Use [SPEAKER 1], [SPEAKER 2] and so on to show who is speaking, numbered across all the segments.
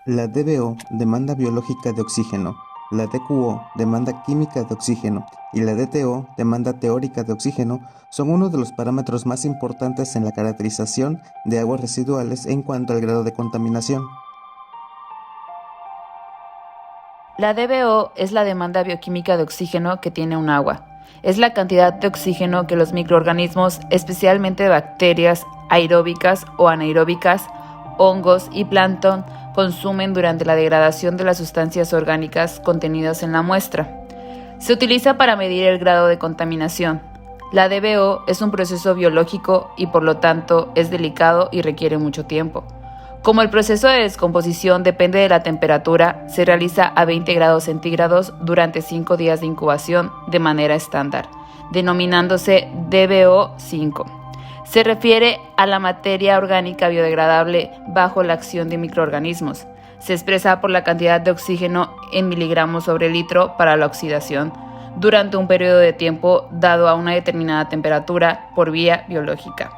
[SPEAKER 1] La DBO, demanda biológica de oxígeno, la DQO, demanda química de oxígeno, y la DTO, demanda teórica de oxígeno, son uno de los parámetros más importantes en la caracterización de aguas residuales en cuanto al grado de contaminación.
[SPEAKER 2] La DBO es la demanda bioquímica de oxígeno que tiene un agua. Es la cantidad de oxígeno que los microorganismos, especialmente bacterias aeróbicas o anaeróbicas, hongos y plancton, consumen durante la degradación de las sustancias orgánicas contenidas en la muestra. Se utiliza para medir el grado de contaminación. La DBO es un proceso biológico y por lo tanto es delicado y requiere mucho tiempo. Como el proceso de descomposición depende de la temperatura, se realiza a 20 grados centígrados durante 5 días de incubación de manera estándar, denominándose DBO5. Se refiere a la materia orgánica biodegradable bajo la acción de microorganismos. Se expresa por la cantidad de oxígeno en miligramos sobre litro para la oxidación durante un periodo de tiempo dado a una determinada temperatura por vía biológica.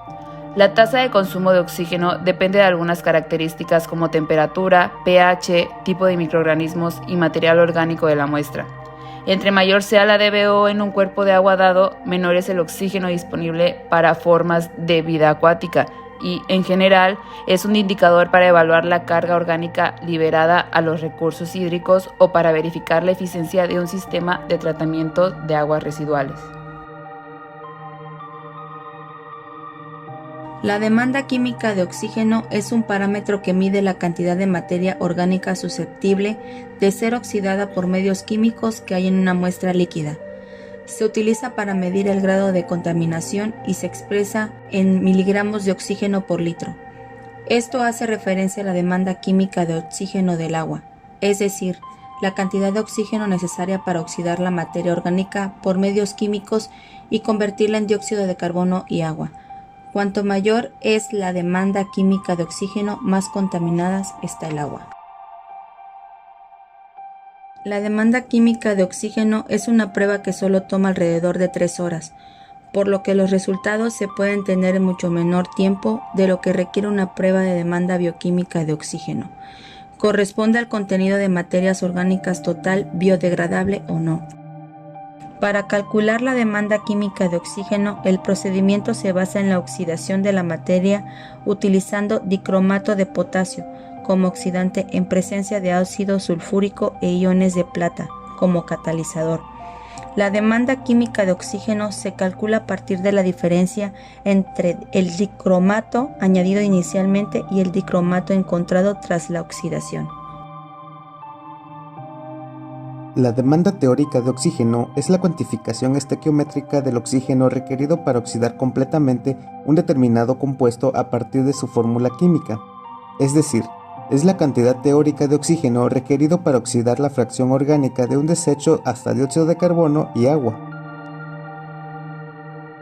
[SPEAKER 2] La tasa de consumo de oxígeno depende de algunas características como temperatura, pH, tipo de microorganismos y material orgánico de la muestra. Entre mayor sea la DBO en un cuerpo de agua dado, menor es el oxígeno disponible para formas de vida acuática y, en general, es un indicador para evaluar la carga orgánica liberada a los recursos hídricos o para verificar la eficiencia de un sistema de tratamiento de aguas residuales.
[SPEAKER 3] La demanda química de oxígeno es un parámetro que mide la cantidad de materia orgánica susceptible de ser oxidada por medios químicos que hay en una muestra líquida. Se utiliza para medir el grado de contaminación y se expresa en miligramos de oxígeno por litro. Esto hace referencia a la demanda química de oxígeno del agua, es decir, la cantidad de oxígeno necesaria para oxidar la materia orgánica por medios químicos y convertirla en dióxido de carbono y agua. Cuanto mayor es la demanda química de oxígeno, más contaminadas está el agua. La demanda química de oxígeno es una prueba que solo toma alrededor de 3 horas, por lo que los resultados se pueden tener en mucho menor tiempo de lo que requiere una prueba de demanda bioquímica de oxígeno. Corresponde al contenido de materias orgánicas total biodegradable o no. Para calcular la demanda química de oxígeno, el procedimiento se basa en la oxidación de la materia utilizando dicromato de potasio como oxidante en presencia de ácido sulfúrico e iones de plata como catalizador. La demanda química de oxígeno se calcula a partir de la diferencia entre el dicromato añadido inicialmente y el dicromato encontrado tras la oxidación.
[SPEAKER 1] La demanda teórica de oxígeno es la cuantificación estequiométrica del oxígeno requerido para oxidar completamente un determinado compuesto a partir de su fórmula química, es decir, es la cantidad teórica de oxígeno requerido para oxidar la fracción orgánica de un desecho hasta dióxido de carbono y agua.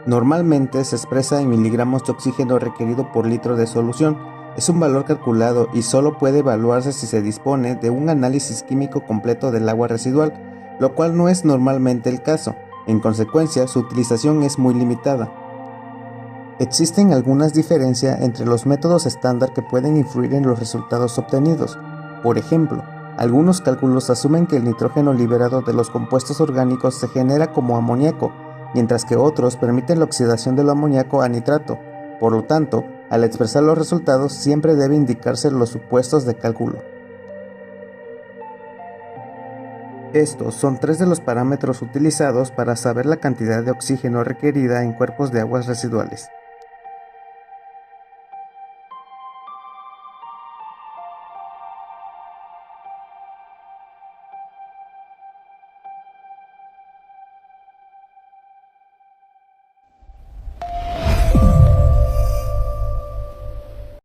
[SPEAKER 1] Normalmente se expresa en miligramos de oxígeno requerido por litro de solución. Es un valor calculado y solo puede evaluarse si se dispone de un análisis químico completo del agua residual, lo cual no es normalmente el caso. En consecuencia, su utilización es muy limitada. Existen algunas diferencias entre los métodos estándar que pueden influir en los resultados obtenidos. Por ejemplo, algunos cálculos asumen que el nitrógeno liberado de los compuestos orgánicos se genera como amoníaco, mientras que otros permiten la oxidación del amoníaco a nitrato. Por lo tanto, al expresar los resultados siempre debe indicarse los supuestos de cálculo. Estos son 3 de los parámetros utilizados para saber la cantidad de oxígeno requerida en cuerpos de aguas residuales.